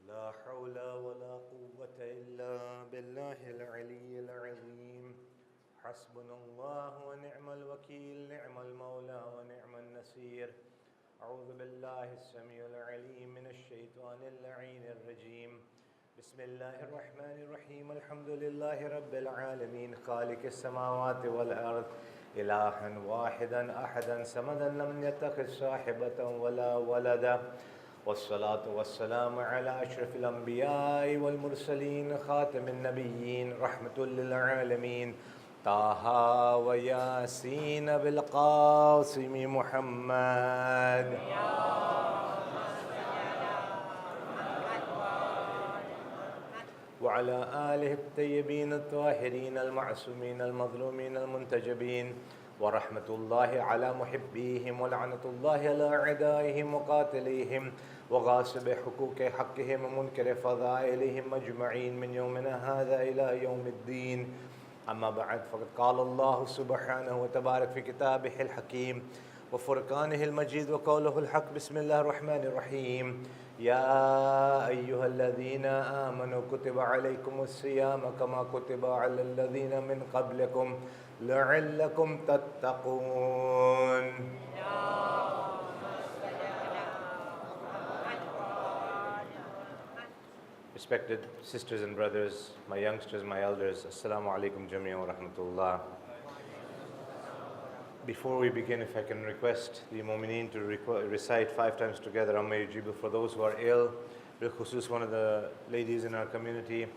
لا حول ولا قوة إلا بالله العلي العظيم حسبنا الله ونعم الوكيل نعم المولى ونعم النصير أعوذ بالله السميع العليم من الشيطان اللعين الرجيم بسم الله الرحمن الرحيم الحمد لله رب العالمين خالق السماوات والأرض إلها واحدا أحدا صمدا لم يتخذ صاحبة ولا ولدا والصلاة والسلام على أشرف الأنبياء والمرسلين خاتم النبيين رحمة للعالمين طه وياسين بالقاسم محمد وعلى آله الطيبين الطاهرين المعصومين المظلومين المنتجبين ورحمة الله على محبيهم ولعنة الله على أعدائهم وقاتليهم وغاصب حقوق حقهم ومنكر فضائلهم أجمعين من يومنا هذا إلى يوم الدين أما بعد فقد قال الله سبحانه وتبارك في كتابه الحكيم وفرقانه المجيد وقوله الحق بسم الله الرحمن الرحيم يا أيها الذين آمنوا كتب عليكم الصيام كما كتب على الذين من قبلكم لعلكم تتقون. Respected sisters and brothers, my youngsters, my elders, Assalamu alaikum jami'an wa rahmatullah. Before we begin, if I can request the mu'mineen to recite 5 times together Amma Yujibu for those who are ill, bil khusus one of the ladies in our community,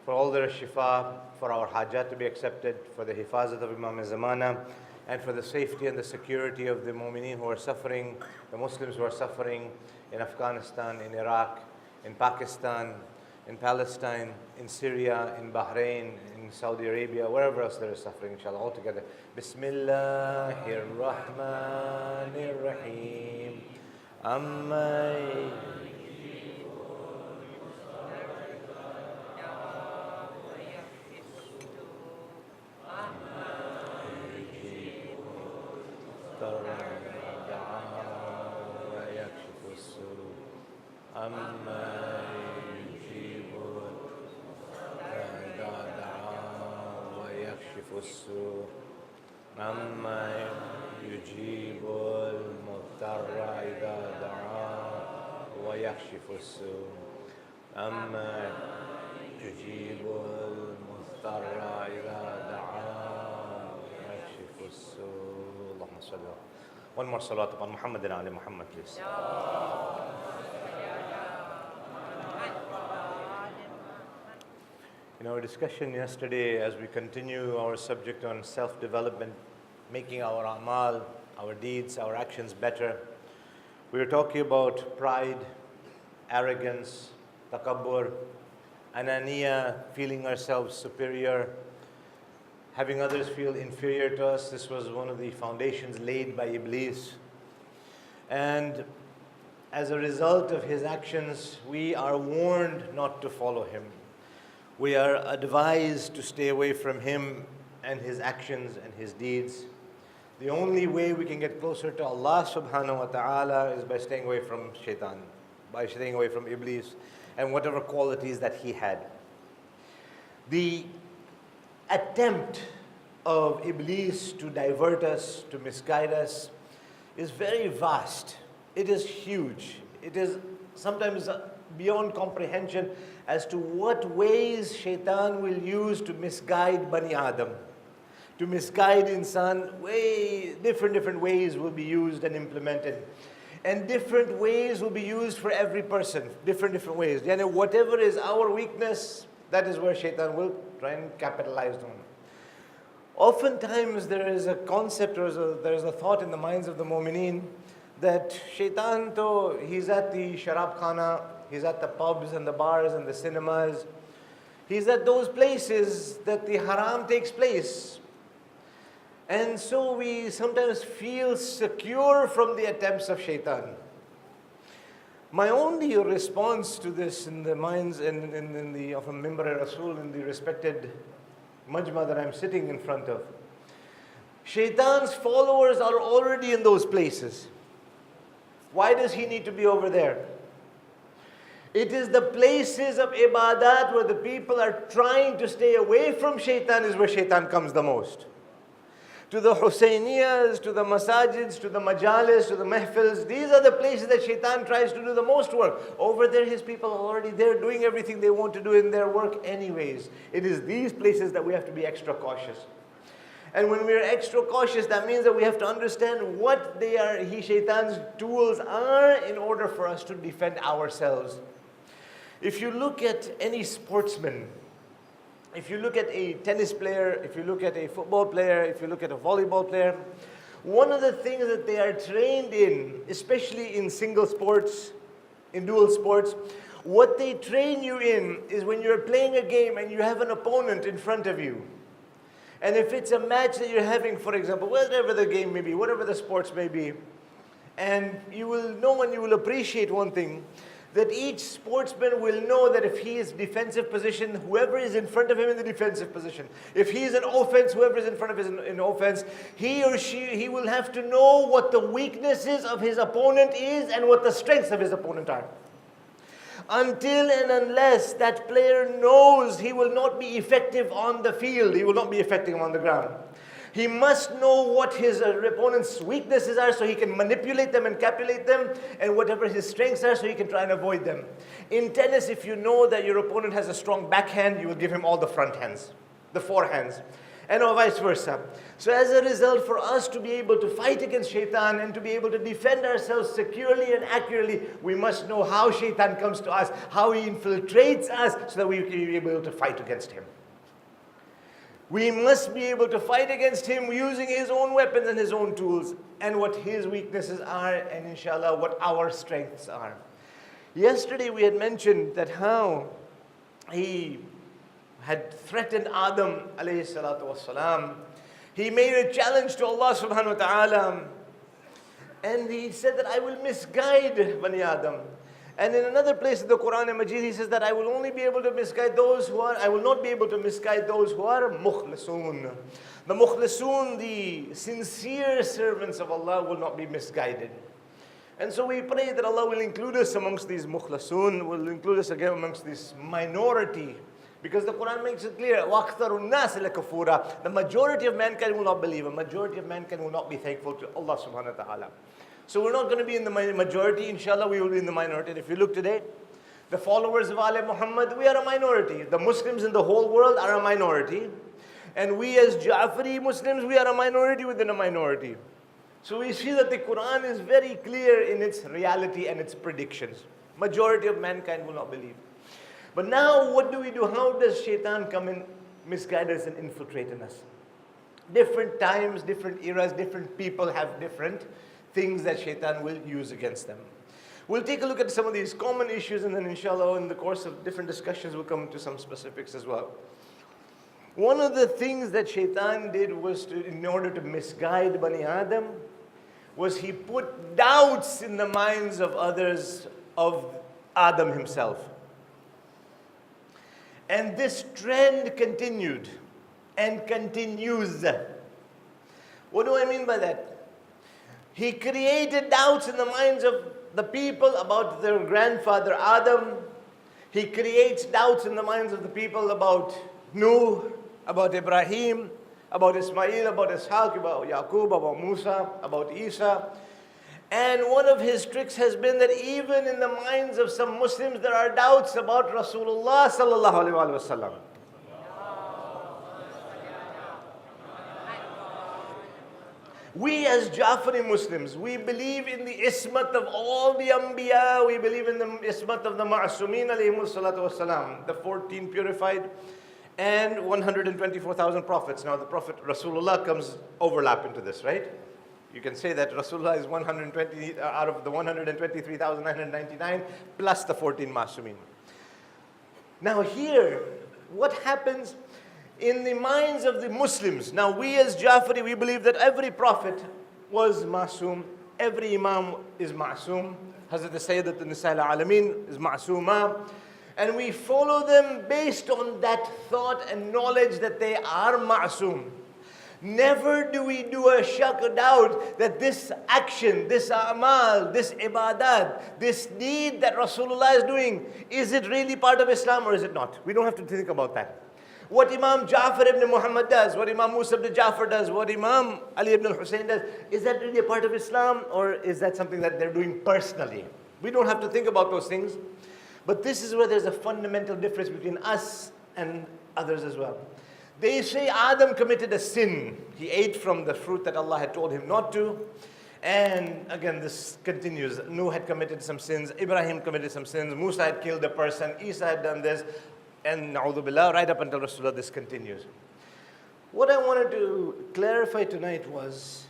for all their shifa, for our hajat to be accepted, for the hifazat of Imam Zamana, and for the safety and the security of the mu'mineen who are suffering, the Muslims who are suffering in Afghanistan, in Iraq, in Pakistan, in Palestine, in Syria, in Bahrain, in Saudi Arabia, wherever else there is suffering, inshallah, all together. Bismillahir Rahmanir Rahim. Amma أما يجيب المضطر إذا دعاه ويكشف السوء أما يجيب المضطر إذا دعاه ويكشف السوء اللهم صل على One more salat upon Muhammad and Ali Muhammad, please. In our discussion yesterday, as we continue our subject on self-development, making our a'mal, our deeds, our actions better, we were talking about pride, arrogance, takabbur, ananiya, feeling ourselves superior, having others feel inferior to us. This was one of the foundations laid by Iblis. And as a result of his actions, we are warned not to follow him. We are advised to stay away from him and his actions and his deeds. The only way we can get closer to Allah subhanahu wa ta'ala is by staying away from shaitan, by staying away from Iblis and whatever qualities that he had. The attempt of Iblis to divert us, to misguide us, is very vast. It is huge. It is sometimes beyond comprehension as to what ways shaitan will use to misguide Bani Adam. To misguide insan, different ways will be used and implemented. And different ways will be used for every person, different ways. Yani whatever is our weakness, that is where shaitan will try and capitalize on. Oftentimes there is a concept or there is a thought in the minds of the mu'mineen that shaitan, though he's at the sharab khana, he's at the pubs and the bars and the cinemas, he's at those places that the haram takes place. And so we sometimes feel secure from the attempts of shaitan. My only response to this in the minds and in the of a Mimbar Rasul, in the respected majma that I'm sitting in front of, shaitan's followers are already in those places. Why does he need to be over there? It is the places of ibadat where the people are trying to stay away from shaitan is where shaitan comes the most. To the Husainiyas, to the masajids, to the majalis, to the mahfils, these are the places that shaitan tries to do the most work. Over there, his people are already there doing everything they want to do in their work anyways. It is these places that we have to be extra cautious. And when we are extra cautious, that means that we have to understand what shaitan's tools are in order for us to defend ourselves. If you look at any sportsman, if you look at a tennis player, if you look at a football player, if you look at a volleyball player, one of the things that they are trained in, especially in single sports, in dual sports, what they train you in is when you're playing a game and you have an opponent in front of you. And if it's a match that you're having, for example, whatever the game may be, whatever the sports may be, and you will know and you will appreciate one thing, that each sportsman will know that if he is defensive position, whoever is in front of him in the defensive position. If he is in offense, whoever is in front of him in offense, he will have to know what the weaknesses of his opponent is and what the strengths of his opponent are. Until and unless that player knows, he will not be effective on the field. He will not be effective on the ground. He must know what his opponent's weaknesses are so he can manipulate them and capitulate them, and whatever his strengths are so he can try and avoid them. In tennis, if you know that your opponent has a strong backhand, you will give him all the front hands, the forehands, and vice versa. So as a result, for us to be able to fight against shaitan and to be able to defend ourselves securely and accurately, we must know how shaitan comes to us, how he infiltrates us, so that we can be able to fight against him. We must be able to fight against him using his own weapons and his own tools, and what his weaknesses are, and inshallah what our strengths are. Yesterday we had mentioned that how he had threatened Adam alayhi salatu wassalam. He made a challenge to Allah subhanahu wa ta'ala, and he said that I will misguide Bani Adam. And in another place in the Quran and Majid, he says that I will only be able to misguide I will not be able to misguide those who are mukhlisun. The mukhlisun, the sincere servants of Allah, will not be misguided. And so we pray that Allah will include us amongst these mukhlisun, will include us again amongst this minority. Because the Quran makes it clear, وَأَكْثَرُ النَّاسِ لَكَفُورًا. The majority of mankind will not believe. A majority of mankind will not be thankful to Allah subhanahu wa ta'ala. So we're not going to be in the majority, inshallah we will be in the minority. And if you look today, the followers of Ali Muhammad, we are a minority. The Muslims in the whole world are a minority. And we as Ja'fari Muslims, we are a minority within a minority. So we see that the Quran is very clear in its reality and its predictions. Majority of mankind will not believe. But now what do we do? How does shaitan come and misguide us and infiltrate in us? Different times, different eras, different people have different things that shaitan will use against them. We'll take a look at some of these common issues, and then inshallah in the course of different discussions we'll come to some specifics as well. One of the things that shaitan did was in order to misguide Bani Adam, was he put doubts in the minds of others of Adam himself. And this trend continued and continues. What do I mean by that? He created doubts in the minds of the people about their grandfather Adam. He creates doubts in the minds of the people about Nuh, about Ibrahim, about Ismail, about Ishaq, about Yaqub, about Musa, about Isa. And one of his tricks has been that even in the minds of some Muslims there are doubts about Rasulullah sallallahu alaihi wasallam. We as Ja'fari Muslims, we believe in the ismat of all the Anbiya, we believe in the ismat of the Ma'asumin alayhimus salatu wasalam, the 14 purified, and 124,000 prophets. Now the Prophet Rasulullah comes overlap into this, right? You can say that Rasulullah is 120 out of the 123,999 plus the 14 Masumin. Now here, what happens in the minds of the Muslims? Now we as Jafari, we believe that every prophet was Masum, every Imam is Masum. Hazrat Sayyidat Nisa al-Alameen is Masuma. And we follow them based on that thought and knowledge that they are Masum. Never do we do a shak or doubt that this action, this amal, this ibadat, this deed that Rasulullah is doing, is it really part of Islam or is it not? We don't have to think about that. What Imam Ja'far ibn Muhammad does, what Imam Musa ibn Ja'far does, what Imam Ali ibn al-Hussein does, is that really a part of Islam or is that something that they're doing personally? We don't have to think about those things. But this is where there's a fundamental difference between us and others as well. They say Adam committed a sin. He ate from the fruit that Allah had told him not to. And again, this continues. Nuh had committed some sins. Ibrahim committed some sins. Musa had killed a person. Isa had done this. And na'udhu billah, right up until Rasulullah, this continues. What I wanted to clarify tonight was,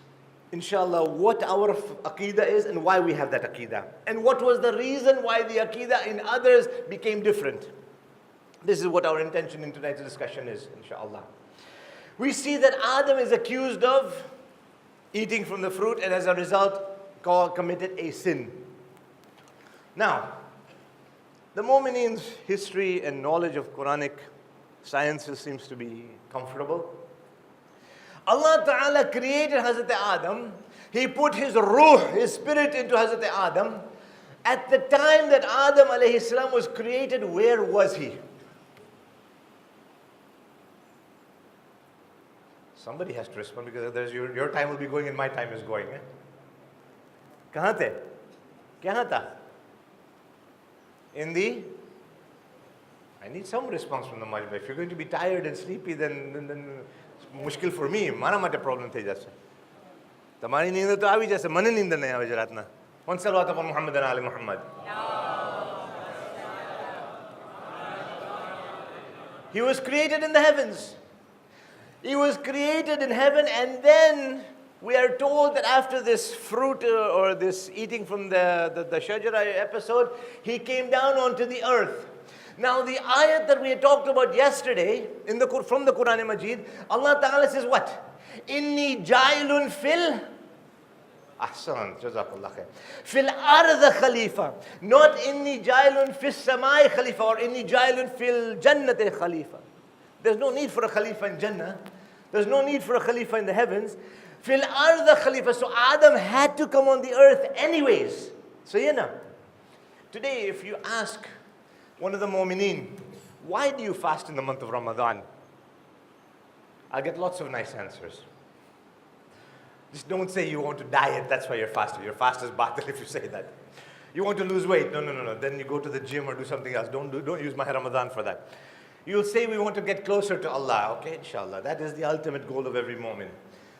inshallah, what our aqidah is and why we have that aqidah. And what was the reason why the aqidah in others became different. This is what our intention in tonight's discussion is, inshallah. We see that Adam is accused of eating from the fruit and as a result committed a sin. Now, the Mu'mineen's history and knowledge of Quranic sciences seems to be comfortable. Allah Ta'ala created Hazrat Adam. He put his ruh, his spirit into Hazrat Adam. At the time that Adam alayhi salam was created, where was he? Somebody has to respond because your time will be going and my time is going. Kahan the? Kya tha? I need some response from the majma. If you're going to be tired and sleepy, then mushkil for me. Mara mate problem the jase. Tamari neend to aavi jase, mane neend nahi aave jaratna. One salawat upon Muhammad and Ali Muhammad. He was created in the heavens. He was created in heaven, and then we are told that after this fruit or this eating from the shajara episode, he came down onto the earth. Now the ayat that we had talked about yesterday from the Quran Majid, Allah Ta'ala says what? Inni ja'ilun fil ahsan, jazakallah khair. Fil ardh khalifa. Not inni ja'ilun fis samai khalifa or inni ja'ilun fil jannati khalifa. There's no need for a khalifa in Jannah. There's no need for a khalifa in the heavens. Fil ardh khalifa. So Adam had to come on the earth anyways. So today if you ask one of the mu'mineen, why do you fast in the month of Ramadan? I'll get lots of nice answers. Just don't say you want to diet, that's why you're fasting. Your fast is batil if you say that. You want to lose weight, no. Then you go to the gym or do something else. Don't use my Ramadan for that. You'll say we want to get closer to Allah. Okay, inshallah. That is the ultimate goal of every moment.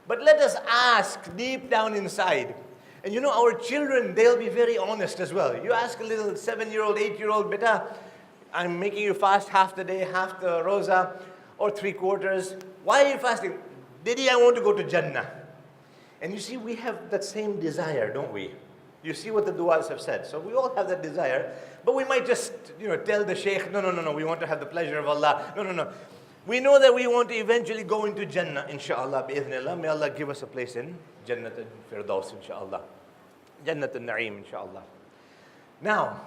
But let us ask deep down inside. And our children, they'll be very honest as well. You ask a little 7-year-old, 8-year-old, beta, I'm making you fast half the day, half the roza, or 3/4. Why are you fasting? Daddy, I want to go to Jannah. And you see, we have that same desire, don't we? You see what the du'as have said. So we all have that desire. But we might just, tell the shaykh, no, we want to have the pleasure of Allah. No. We know that we want to eventually go into Jannah, inshallah, bi'idhnillah. May Allah give us a place in Jannat al-Firdaus, inshallah. Jannat al-Na'im, inshallah. Now,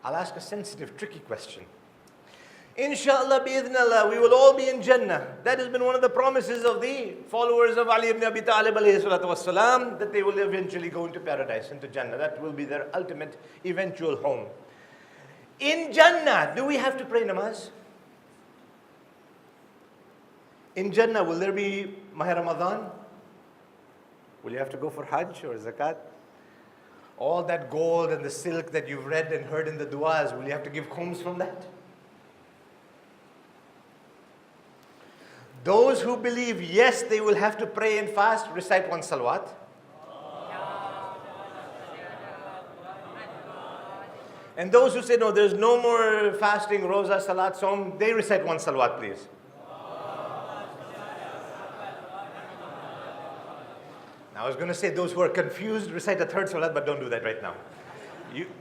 I'll ask a sensitive, tricky question. Inshallah, bi'idhnillah, we will all be in Jannah. That has been one of the promises of the followers of Ali ibn Abi Talib alayhi salatu wassalam, that they will eventually go into paradise, into Jannah. That will be their ultimate, eventual home. In Jannah, do we have to pray namaz? In Jannah, will there be Maha Ramadan? Will you have to go for Hajj or Zakat? All that gold and the silk that you've read and heard in the du'as, will you have to give khums from that? Those who believe, yes, they will have to pray and fast, recite one salawat. And those who say, no, there's no more fasting, roza, salat, som, they recite one salawat, please. Now I was going to say those who are confused, recite the third salat, but don't do that right now.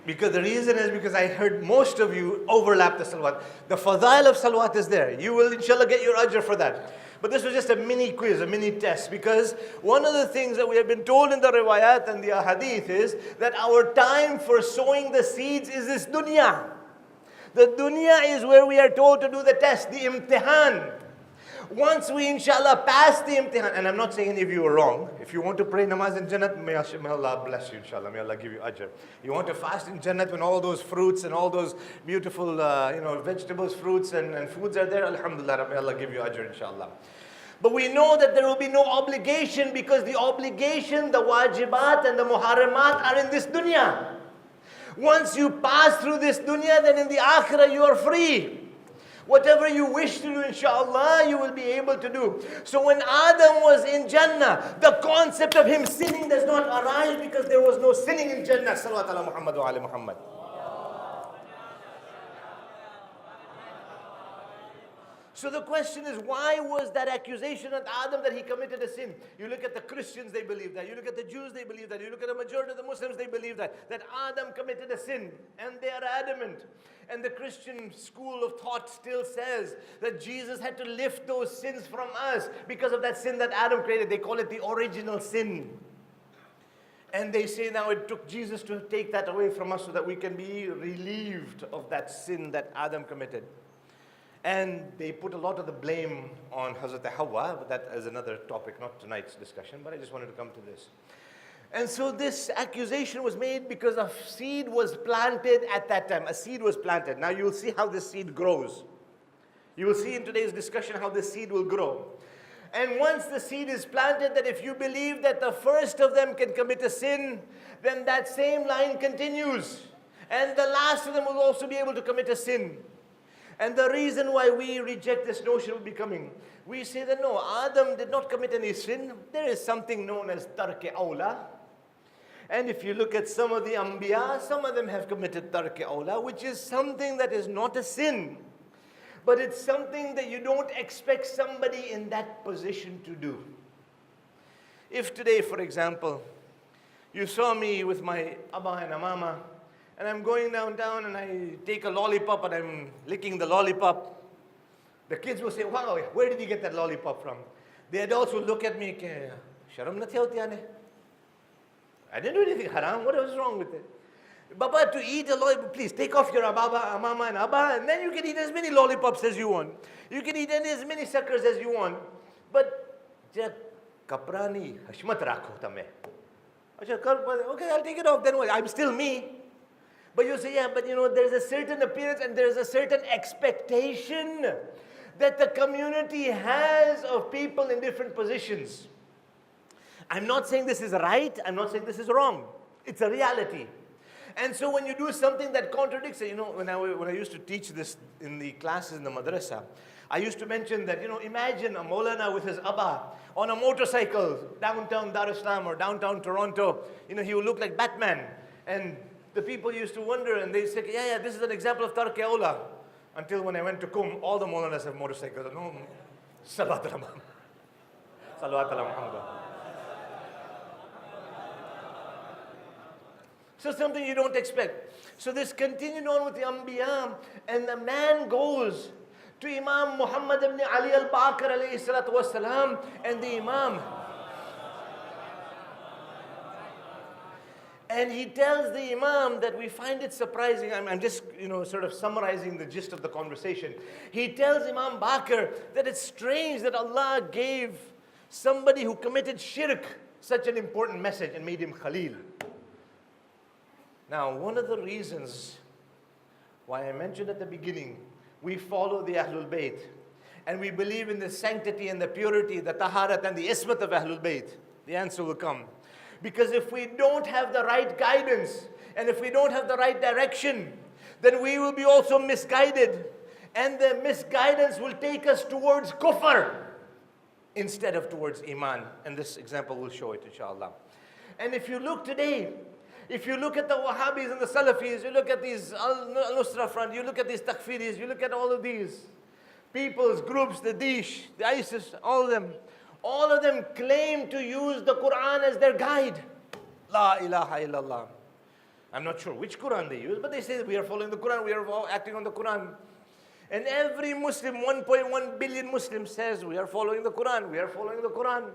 Because the reason is because I heard most of you overlap the salawat. The fadail of salawat is there. You will inshallah get your ajr for that. But this was just a mini quiz, a mini test, because one of the things that we have been told in the riwayat and the ahadith is that our time for sowing the seeds is this dunya. The dunya is where we are told to do the test, the imtihan. Once we inshallah pass the imtihan, and I'm not saying any of you are wrong. If you want to pray namaz in Jannat, may Allah bless you inshallah. May Allah give you ajr. You want to fast in Jannat when all those fruits and all those beautiful vegetables, fruits and foods are there, alhamdulillah, may Allah give you ajr inshallah. But we know that there will be no obligation because the obligation, the wajibat and the muharramat are in this dunya. Once you pass through this dunya, then in the akhirah you are free. Whatever you wish to do, inshallah, you will be able to do. So when Adam was in Jannah, the concept of him sinning does not arise because there was no sinning in Jannah. Salawat ala Muhammad wa ala Muhammad. So the question is, why was that accusation at Adam that he committed a sin? You look at the Christians, they believe that. You look at the Jews, they believe that. You look at the majority of the Muslims, they believe that Adam committed a sin. And they are adamant. And the Christian school of thought still says that Jesus had to lift those sins from us because of that sin that Adam created. They call it the original sin. And they say now it took Jesus to take that away from us so that we can be relieved of that sin that Adam committed. And they put a lot of the blame on Hazrat Hawa, but that is another topic, not tonight's discussion, but I just wanted to come to this. And so this accusation was made because a seed was planted at that time. A seed was planted. Now you'll see how this seed grows. You will see in today's discussion how this seed will grow. And once the seed is planted, that if you believe that the first of them can commit a sin, then that same line continues. And the last of them will also be able to commit a sin. And the reason why we reject this notion of becoming, we say that no, Adam did not commit any sin. There is something known as tarke awla. And if you look at some of the Anbiya, some of them have committed tarke awla, which is something that is not a sin. But it's something that you don't expect somebody in that position to do. If today, for example, you saw me with my Abba and Amama, and I'm going downtown and I take a lollipop and I'm licking the lollipop, the kids will say, wow, where did you get that lollipop from? The adults will look at me, sharam nathi hoti aane. I didn't do anything haram, what was wrong with it? Baba, to eat a lollipop, please take off your Ababa, Amama and Abba, and then you can eat as many lollipops as you want. You can eat as many suckers as you want. But, kapra nahi, hashmat rakho tame. Okay, I'll take it off, then what? I'm still me. But you say, yeah, but there's a certain appearance and there's a certain expectation that the community has of people in different positions. I'm not saying this is right, I'm not saying this is wrong. It's a reality. And so when you do something that contradicts it, when I used to teach this in the classes in the madrasa, I used to mention that, imagine a Maulana with his Abba on a motorcycle downtown Dar es Salaam or downtown Toronto. He would look like Batman. And the people used to wonder, and they said, yeah, this is an example of tarke awla. Until when I went to Kum, all the Maulanas have motorcycles. No, Salawat ala Muhammad. Salawat ala Muhammad. So something you don't expect. So this continued on with the Anbiya, and the man goes to Imam Muhammad ibn Ali al-Baqir alayhi salatu wasalam, and the Imam. And he tells the Imam that we find it surprising. I'm just, sort of summarizing the gist of the conversation. He tells Imam Baqir that it's strange that Allah gave somebody who committed shirk such an important message and made him Khalil. Now, one of the reasons why I mentioned at the beginning, we follow the Ahlul Bayt. And we believe in the sanctity and the purity, the taharat and the ismat of Ahlul Bayt. The answer will come. Because if we don't have the right guidance, and if we don't have the right direction, then we will be also misguided. And the misguidance will take us towards kufr instead of towards iman. And this example will show it, inshallah. And if you look today, if you look at the Wahhabis and the Salafis, you look at these Al-Nusra Front, you look at these Takfiris, you look at all of these peoples, groups, the Dish, the ISIS, all of them, All of them claim to use the Quran as their guide. La ilaha illallah. I'm not sure which Quran they use, but they say we are following the Quran, we are acting on the Quran. And every Muslim, 1.1 billion Muslims says we are following the Quran, we are following the Quran.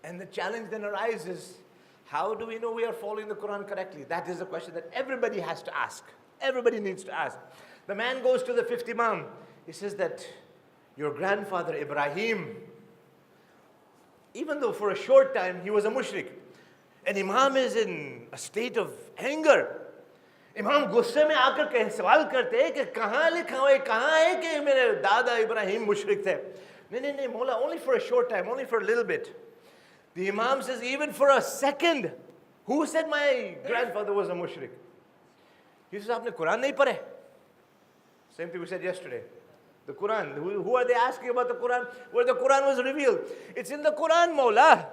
And the challenge then arises, how do we know we are following the Quran correctly? That is a question that everybody has to ask. Everybody needs to ask. The man goes to the fifth Imam. He says that your grandfather Ibrahim, even though for a short time he was a mushrik, and Imam is in a state of anger. Imam गुस्से में आकर के सवाल करते हैं कि कहाँ लिखा हुआ है, कहाँ है कि मेरे दादा इब्राहिम मुशरिक थे? नहीं, Mawla, only for a short time, only for a little bit. The Imam says, even for a second, who said my grandfather was a mushrik? He says, आपने कुरान नहीं पढ़े? Same thing we said yesterday. The Quran. Who are they asking about the Quran? Where the Quran was revealed. It's in the Quran, Mawla.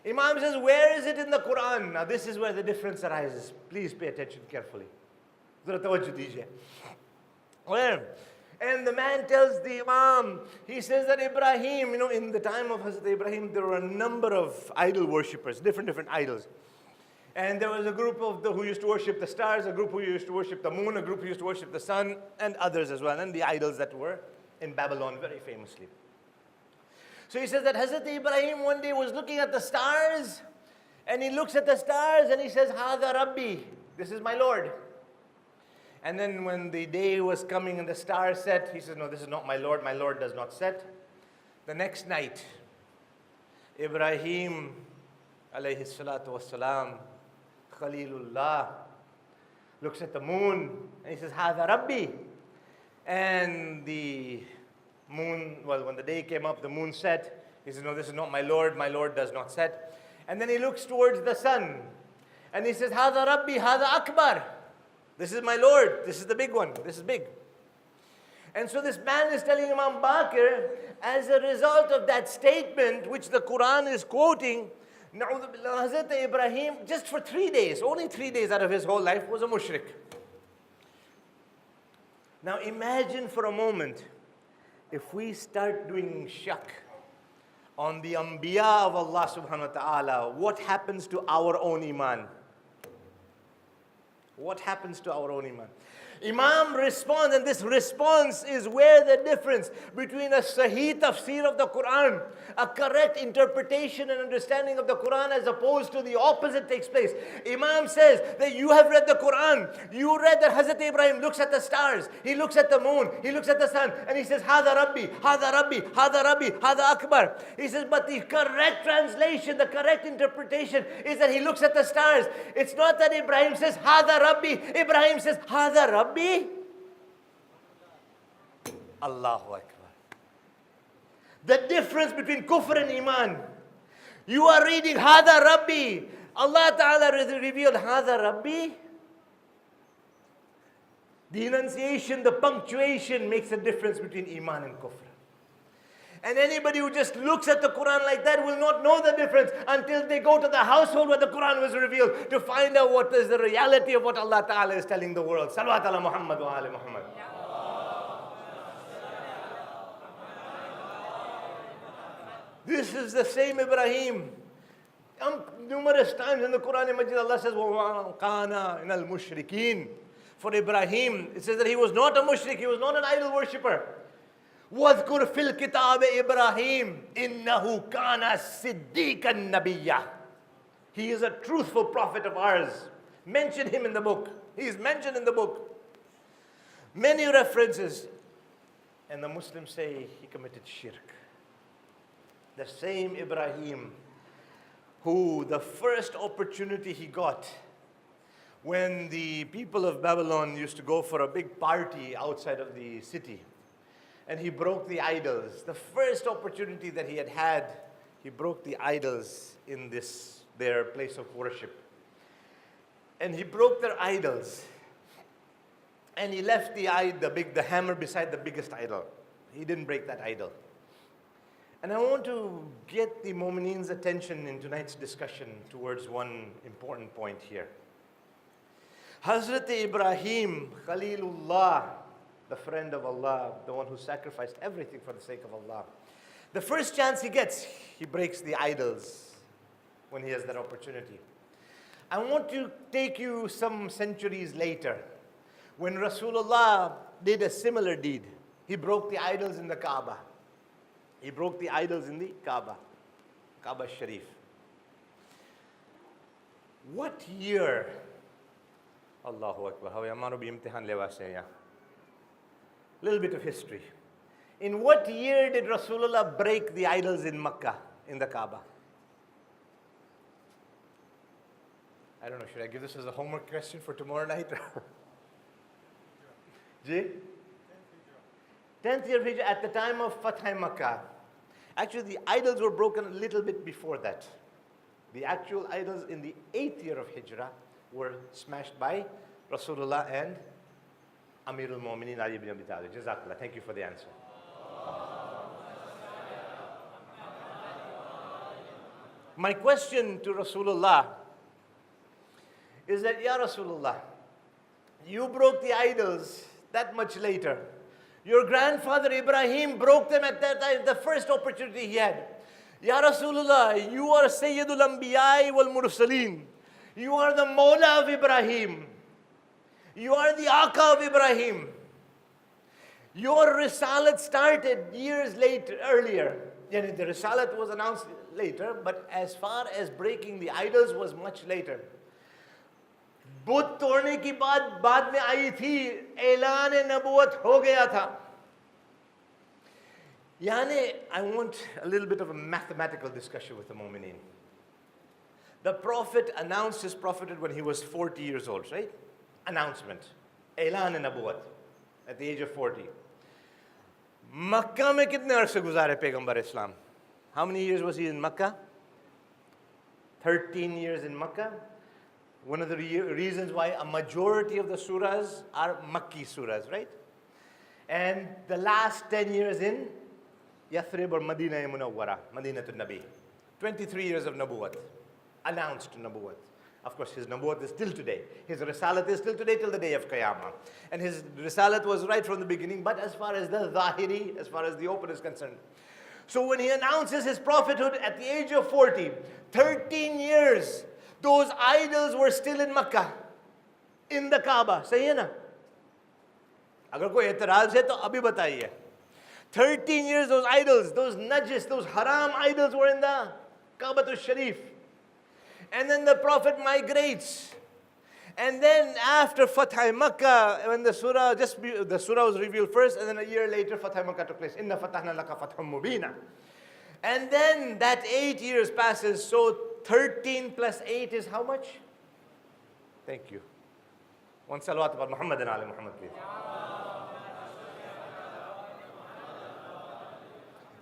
Imam says, where is it in the Quran? Now this is where the difference arises. Please pay attention carefully. Where? And the man tells the Imam, he says that Ibrahim, in the time of Hazrat Ibrahim, there were a number of idol worshippers, different idols. And there was a group who used to worship the stars, a group who used to worship the moon, a group who used to worship the sun, and others as well, and the idols that were in Babylon very famously. So he says that Hazrat Ibrahim one day was looking at the stars, and he looks at the stars and he says, Hada Rabbi, this is my Lord. And then when the day was coming and the stars set, he says, no, this is not my Lord does not set. The next night, Ibrahim alayhi salatu wassalam, Khalilullah, looks at the moon and he says, Hada Rabbi. And the moon, when the day came up, the moon set. He says, no, this is not my Lord does not set. And then he looks towards the sun and he says, Hada Rabbi, Hada Akbar. This is my Lord, this is the big one, this is big. And so this man is telling Imam Baqir, as a result of that statement, which the Quran is quoting, Hazrat Ibrahim, just for 3 days, only 3 days out of his whole life, was a mushrik. Now imagine for a moment, if we start doing shak on the Anbiya of Allah subhanahu wa ta'ala, what happens to our own iman? What happens to our own iman? Imam responds, and this response is where the difference between a sahih tafsir of the Quran, a correct interpretation and understanding of the Quran, as opposed to the opposite takes place. Imam says that you have read the Quran. You read that Hazrat Ibrahim looks at the stars, he looks at the moon, he looks at the sun, and he says, Hada Rabbi, Hada Rabbi, Hada Rabbi, Hada Akbar. He says, but the correct translation, the correct interpretation is that he looks at the stars. It's not that Ibrahim says, Hada Rabbi. Ibrahim says, Hada Rabbi. Allahu Akbar. The difference between kufr and iman. You are reading Hada Rabbi. Allah Ta'ala revealed Hada Rabbi. The enunciation, the punctuation makes a difference between iman and kufr. And anybody who just looks at the Quran like that will not know the difference until they go to the household where the Quran was revealed to find out what is the reality of what Allah Ta'ala is telling the world. Salawat ala Muhammad wa ali Muhammad. This is the same Ibrahim. Numerous times in the Quran Majid, Allah says, وَمَا كَانَ إِنَ الْمُشْرِكِينَ. For Ibrahim, it says that he was not a mushrik, he was not an idol worshipper. وَاذْكُرْ فِي الْكِتَابِ إِبْرَاهِيمَ إِنَّهُ كَانَ صِدِّيقًا نَبِيًّا. He is a truthful prophet of ours. Mention him in the book. He is mentioned in the book. Many references. And the Muslims say he committed shirk. The same Ibrahim who the first opportunity he got when the people of Babylon used to go for a big party outside of the city, and he broke the idols. The first opportunity that he had, he broke the idols in their place of worship. And he broke their idols. And he left the hammer beside the biggest idol. He didn't break that idol. And I want to get the Mu'mineen's attention in tonight's discussion towards one important point here. Hazrat Ibrahim, Khalilullah, the friend of Allah, the one who sacrificed everything for the sake of Allah. The first chance he gets, he breaks the idols when he has that opportunity. I want to take you some centuries later, when Rasulullah did a similar deed. He broke the idols in the Kaaba. He broke the idols in the Kaaba, Kaaba Sharif. What year? Allahu Akbar. Little bit of history. In what year did Rasulullah break the idols in Makkah, in the Kaaba? I don't know, should I give this as a homework question for tomorrow night? Ji? 10th year of Hijrah, at the time of Fatah Makkah. Actually, the idols were broken a little bit before that. The actual idols in the 8th year of Hijrah were smashed by Rasulullah and Amirul Mu'mineen Ali ibn Abi Talib. Jazakallah. Thank you for the answer. My question to Rasulullah is that, Ya Rasulullah, you broke the idols that much later. Your grandfather Ibrahim broke them at that time, the first opportunity he had. Ya Rasulullah, you are Sayyidul Anbiya wal Mursaleen. You are the Mawla of Ibrahim. You are the Aka of Ibrahim. Your Risalat started years later, earlier. Yani the Risalat was announced later, but as far as breaking the idols was much later. बुत तोड़ने की बात बाद में आई थी, ऐलान नबूवत हो गया था. Yani, I want a little bit of a mathematical discussion with the Mu'mineen. The Prophet announced his prophethood when he was 40 years old, right? Announcement. ऐलान नबूवत at the age of 40. Makkah में कितने अरसे गुजारे पैगंबर इस्लाम? How many years was he in Makkah? 13 years in Makkah. One of the reasons why a majority of the surahs are Makki surahs, right? And the last 10 years in Yathrib or Madina Munawwara, Madinatul Nabi. 23 years of Nabuwat, announced Nabuwat. Of course, his Nabuwat is still today. His Risalat is still today till the day of Qiyamah. And his Risalat was right from the beginning, but as far as the Zahiri, as far as the open is concerned. So when he announces his prophethood at the age of 40, 13 years, those idols were still in Makkah, in the Kaaba. सही है ना? अगर कोई एतराज है तो अभी बताइए. 13 years those idols, those najis, those haram idols were in the Kaaba Sharif. And then the Prophet migrates. And then after Fatah Makkah, when the surah was revealed first, and then a year later Fatah Makkah took place. Inna fatahna laka fatham mubina. And then that 8 years passes, so 13 plus 8 is how much? Thank you. One salawat about Muhammad and Ali Muhammad, please.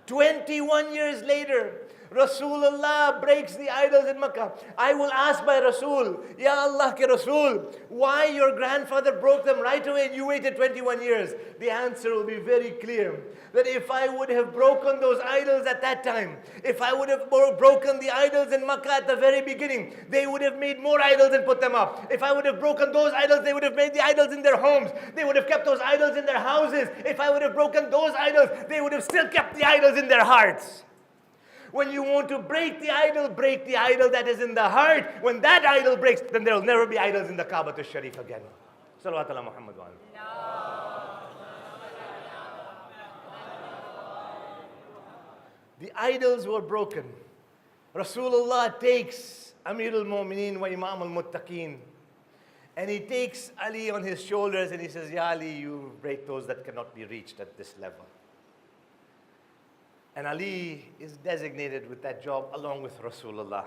21 years later, Rasulullah breaks the idols in Makkah. I will ask by Rasul, Ya Allah ke Rasul, why your grandfather broke them right away and you waited 21 years? The answer will be very clear. That if I would have broken those idols at that time, if I would have broken the idols in Makkah at the very beginning, they would have made more idols and put them up. If I would have broken those idols, they would have made the idols in their homes. They would have kept those idols in their houses. If I would have broken those idols, they would have still kept the idols in their hearts. When you want to break the idol that is in the heart. When that idol breaks, then there will never be idols in the Kaaba Sharif again. Salawat ala Muhammad wa The idols were broken. Rasulullah takes Amirul Mu'mineen wa Imam al-Muttaqeen, and he takes Ali on his shoulders and he says, Ya Ali, you break those that cannot be reached at this level. And Ali is designated with that job along with Rasulullah.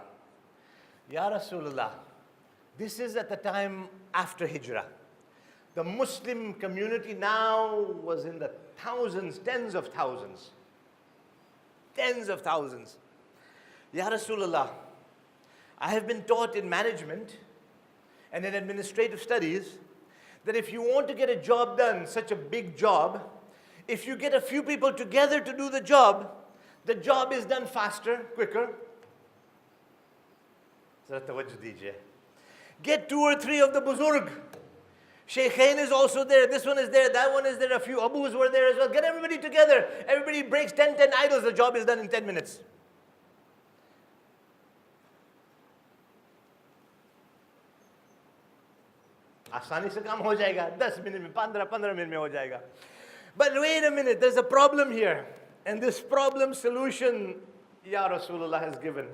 Ya Rasulullah, this is at the time after Hijrah. The Muslim community now was in the thousands, tens of thousands. Tens of thousands. Ya Rasulullah, I have been taught in management and in administrative studies that if you want to get a job done, such a big job, if you get a few people together to do the job is done faster, quicker. Zara tawajjuh dijiye. Get 2 or 3 of the buzurg. Shaykhain is also there. This one is there. That one is there. A few Abus were there as well. Get everybody together. Everybody breaks 10 idols. The job is done in 10 minutes. आसानी से काम हो जाएगा 10 minute में 15 minute में हो जाएगा. But wait a minute, there's a problem here. And this problem solution, Ya Rasulullah has given.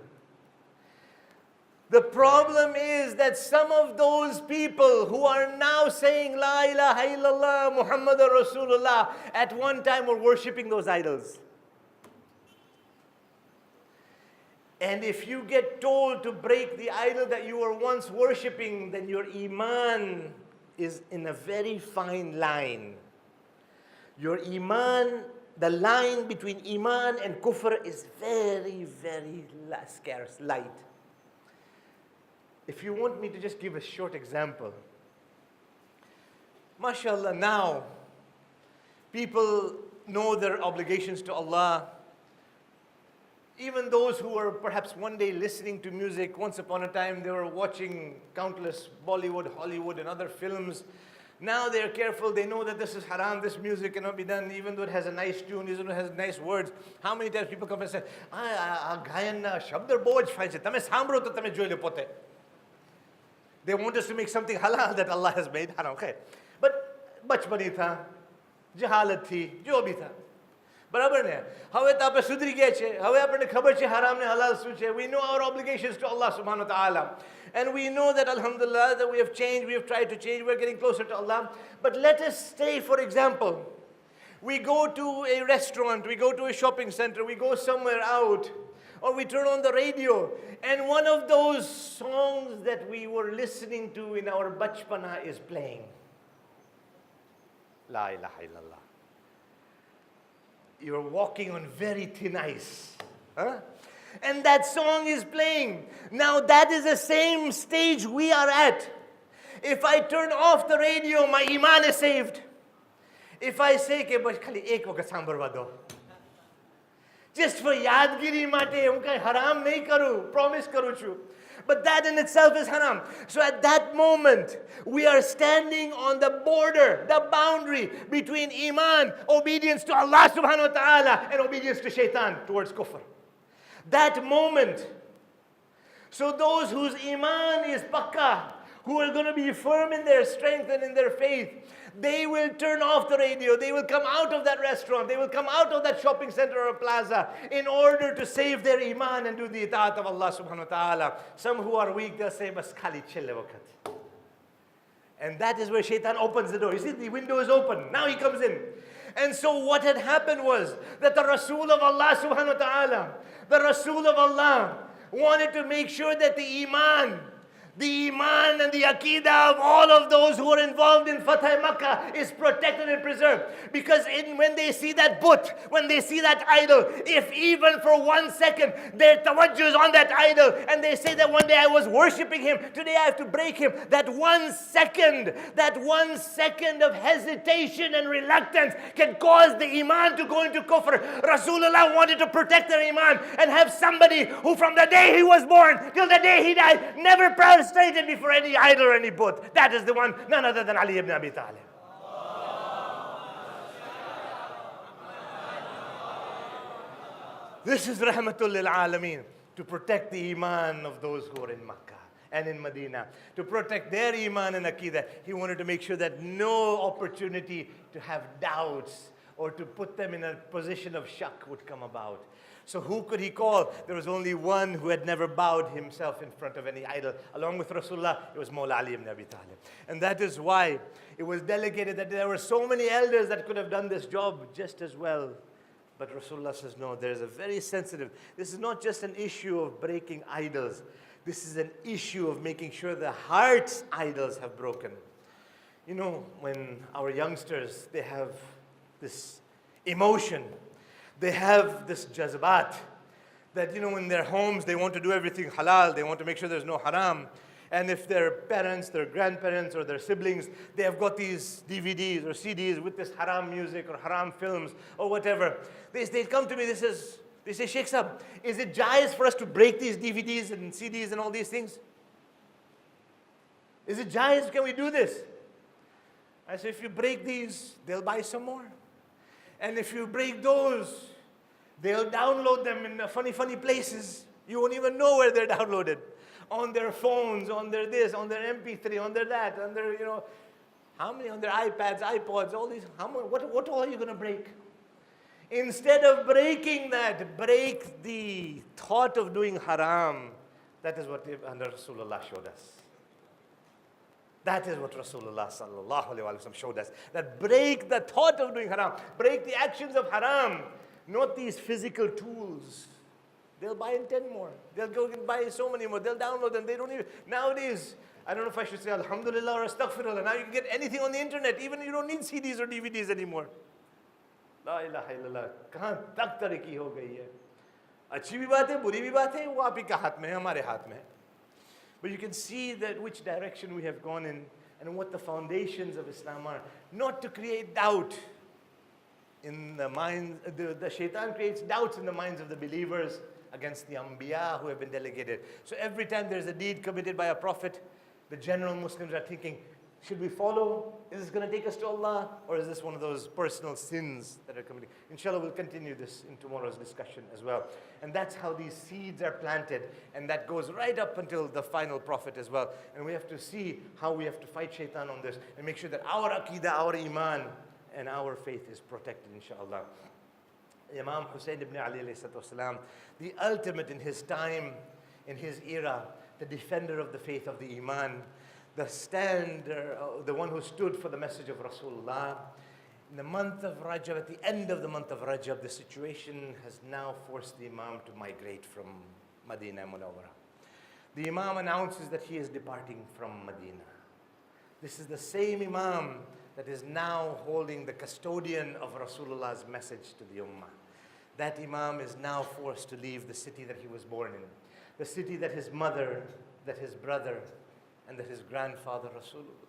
The problem is that some of those people who are now saying La ilaha illallah Muhammadur Rasulullah at one time were worshipping those idols. And if you get told to break the idol that you were once worshipping, then your iman is in a very fine line. Your iman, the line between iman and kufr is very, very scarce, light. If you want me to just give a short example, mashallah, now people know their obligations to Allah. Even those who were perhaps one day listening to music, once upon a time they were watching countless Bollywood, Hollywood and other films. Now they're careful, they know that this is haram, this music cannot be done, even though it has a nice tune, even though it has nice words. How many times people come and say, gayan na shabdar boj faise, tame sambro to tame joile pote. They want us to make something halal that Allah has made haram. Okay. But bachpani tha, jahalat thi, jo bhi tha. બરાબર ને હવે તો આપણે સુધરી ગયા છે હવે આપણને ખબર છે હરામ ને હલાલ શું છે. We know our obligations to Allah subhanahu wa ta'ala, and we know that alhamdulillah that we have changed, we have tried to change, we're getting closer to Allah. But let us say, for example, we go to a restaurant, we go to a shopping center, we go somewhere out, or we turn on the radio, and one of those songs that we were listening to in our bachpana is playing. La ilaha illallah. You're walking on very thin ice. Huh? And that song is playing. Now that is the same stage we are at. If I turn off the radio, my iman is saved. If I say, khali ek wakat sambarwa do. Just for yadgiri mate, unka haram nahi karu, promise karu chu. But that in itself is haram. So at that moment, we are standing on the border, the boundary between iman, obedience to Allah subhanahu wa ta'ala, and obedience to shaitan towards kufr. That moment. So those whose iman is pakka, who are going to be firm in their strength and in their faith, they will turn off the radio, they will come out of that restaurant, they will come out of that shopping center or plaza in order to save their iman and do the itaat of Allah subhanahu wa ta'ala. Some who are weak, they'll say, bas khali chille wakat. And that is where shaitan opens the door. You see, the window is open. Now he comes in. And so what had happened was that the Rasul of Allah subhanahu wa ta'ala, the Rasul of Allah wanted to make sure that the iman and the Aqidah of all of those who are involved in Fatah Makkah is protected and preserved. Because when they see that but, when they see that idol, if even for 1 second their tawajjuh is on that idol, and they say that one day I was worshipping him, today I have to break him, that 1 second of hesitation and reluctance can cause the iman to go into kufr. Rasulullah wanted to protect their iman and have somebody who from the day he was born till the day he died never prostrated before any idol or any but. That is the one, none other than Ali ibn Abi Talib. This is Rahmatul lil Alameen, to protect the iman of those who are in Makkah and in Medina, to protect their iman and Aqidah. He wanted to make sure that no opportunity to have doubts or to put them in a position of shak would come about. So who could he call? There was only one who had never bowed himself in front of any idol. Along with Rasulullah, it was Mawla Ali ibn Abi Talib. And that is why it was delegated that there were so many elders that could have done this job just as well. But Rasulullah says, no, there's a very sensitive. This is not just an issue of breaking idols. This is an issue of making sure the heart's idols have broken. You know, when our youngsters, they have this emotion, they have this jazbat, that, you know, in their homes, they want to do everything halal, they want to make sure there's no haram. And if their parents, their grandparents, or their siblings, they have got these DVDs or CDs with this haram music or haram films or whatever, they come to me, they say, Sheikh Sahab, is it jaiz for us to break these DVDs and CDs and all these things? Is it jaiz? Can we do this? I said, if you break these, they'll buy some more. And if you break those, they'll download them in funny, funny places. You won't even know where they're downloaded. On their phones, on their this, on their MP3, on their that, on their, how many, on their iPads, iPods, all these, what all are you going to break? Instead of breaking that, break the thought of doing haram. That is what Rasulullah showed us. That is what Rasulullah sallallahu alaihi wasallam showed us. That break the thought of doing haram. Break the actions of haram. Not these physical tools. They'll buy in 10 more. They'll go and buy so many more. They'll download them. They don't even. Nowadays, I don't know if I should say Alhamdulillah or Astaghfirullah. Now you can get anything on the internet. Even you don't need CDs or DVDs anymore. La ilaha illallah. कहाँ तक तरक्की हो गई है. अच्छी भी बात है, बुरी भी बात है. वो आप ही का हाथ में है, हमारे हाथ में है. But you can see that which direction we have gone in and what the foundations of Islam are. Not to create doubt in the minds, the shaitan creates doubts in the minds of the believers against the Anbiya who have been delegated. So every time there's a deed committed by a prophet, the general Muslims are thinking, should we follow? Is this going to take us to Allah? Or is this one of those personal sins that are committed? Inshallah, we'll continue this in tomorrow's discussion as well. And that's how these seeds are planted. And that goes right up until the final prophet as well. And we have to see how we have to fight shaitan on this and make sure that our aqidah, our iman, and our faith is protected, inshallah. Imam Hussein ibn Ali alayhi salatu wasalam, the ultimate in his time, in his era, the defender of the faith of the iman, the stander, the one who stood for the message of Rasulullah. In the month of Rajab, at the end of the month of Rajab, the situation has now forced the Imam to migrate from Medina Munawwara. The Imam announces that he is departing from Medina. This is the same Imam that is now holding the custodian of Rasulullah's message to the Ummah. That Imam is now forced to leave the city that he was born in, the city that his mother, that his brother, and that his grandfather Rasulullah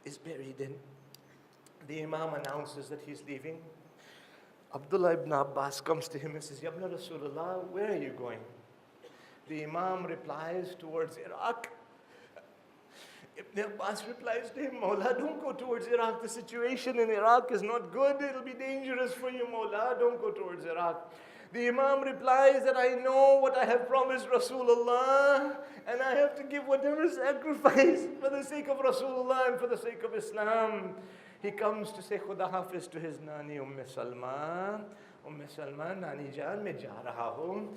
is buried in. The Imam announces that he's leaving. Abdullah ibn Abbas comes to him and says, Yabna Rasulullah, where are you going? The Imam replies, towards Iraq. Ibn Abbas replies to him, Mawla, don't go towards Iraq. The situation in Iraq is not good. It'll be dangerous for you, Mawla. Don't go towards Iraq. The Imam replies that I know what I have promised Rasulullah and I have to give whatever sacrifice for the sake of Rasulullah and for the sake of Islam. He comes to say Khuda Hafiz to his Nani Salma, Nani Jaan, मैं जा रहा हूँ.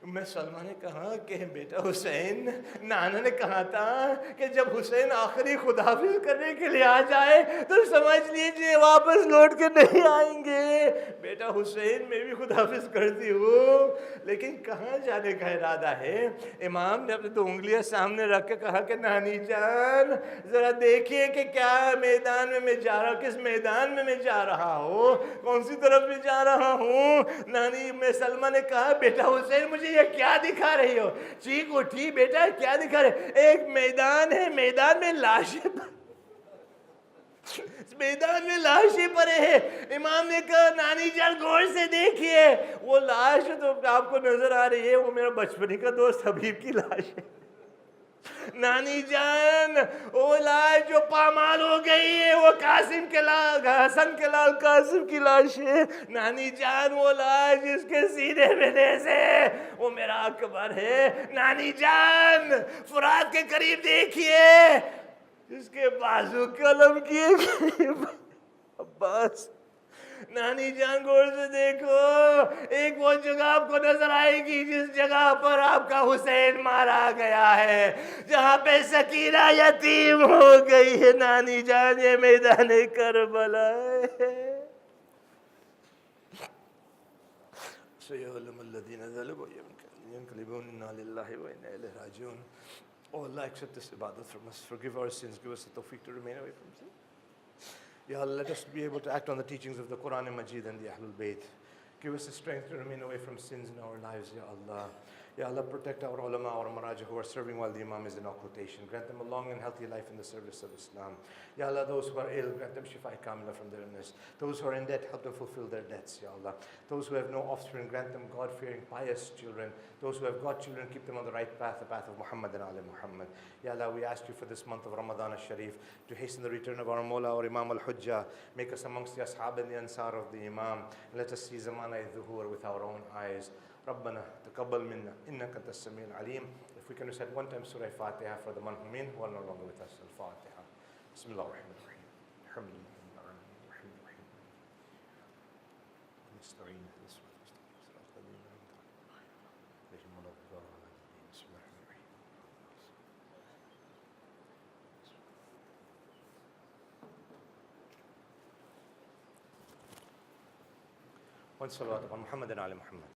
सलमा ने कहा कि बेटा हुसैन, नाना ने कहा था कि जब हुसैन आखिरी खुदाफिज करने के लिए आ जाए तो समझ लीजिए वापस लौट के नहीं आएंगे. बेटा हुसैन, मैं भी खुदाफिज करती हूँ, लेकिन कहाँ जाने का इरादा है? इमाम ने अपनी 2 उंगलियां सामने रख के कहा कि नानी जान, ज़रा देखिए कि क्या मैदान में मैं जा रहा हूँ, किस मैदान में मैं जा रहा हूँ, कौन सी तरफ में जा रहा हूँ. नानी में सलमा ने कहा, बेटा हुसैन, मुझे ये क्या दिखा रही हो? चीख उठी, बेटा क्या दिखा रहे? एक मैदान है, मैदान में लाशें मैदान में लाशें पड़े हैं. इमाम ने कहा, नानी जान गौर से देखिए, वो लाश तो आपको नजर आ रही है, वो मेरा बचपन का दोस्त हबीब की लाश है. नानी जान, वो लाश जो पामाल हो गई है, वो कासिम के लाल, हसन के लाल कासिम की लाश है. नानी जान, वो लाश जिसके सीने में नेज़े है, वो मेरा अकबर है. नानी जान, फुरात के करीब देखिए, जिसके बाजू कलम किए गए अब्बास. नानी जान गौर से देखो, एक वो जगह आपको नजर आएगी जिस जगह पर आपका हुसैन मारा गया है, जहाँ पे सकीना यतीम हो गई है. नानी जान, ये मैदान करबला है. Oh Allah, accept this ibadah from us. Forgive our sins. Give us the tawfiq to remain away from sin. Ya Allah, let us be able to act on the teachings of the Quran and Majid and the Ahlul Bayt. Give us the strength to remain away from sins in our lives, Ya Allah. Ya Allah, protect our ulama, our maraja who are serving while the Imam is in occultation. Grant them a long and healthy life in the service of Islam. Ya Allah, those who are ill, grant them shifa kamila from their illness. Those who are in debt, help them fulfill their debts, Ya Allah. Those who have no offspring, grant them God-fearing, pious children. Those who have got children, keep them on the right path, the path of Muhammad and Ali Muhammad. Ya Allah, we ask you for this month of Ramadan al-Sharif to hasten the return of our Mawla, our Imam al-Hujjah. Make us amongst the Ashab and the Ansar of the Imam. And let us see Zamana al-Dhuhur with our own eyes. ربنا تقبل منا إنك أنت السميع العليم. If we can recite one time Surah Fatiha for the manhumin who are no longer with us. Al-Fatiha. Bismillah ar-Rahman ar-Rahim. Alhamdulillah. نستعين بسم الله الرحمن الرحيم. One salawat on Muhammad and Ali Muhammad.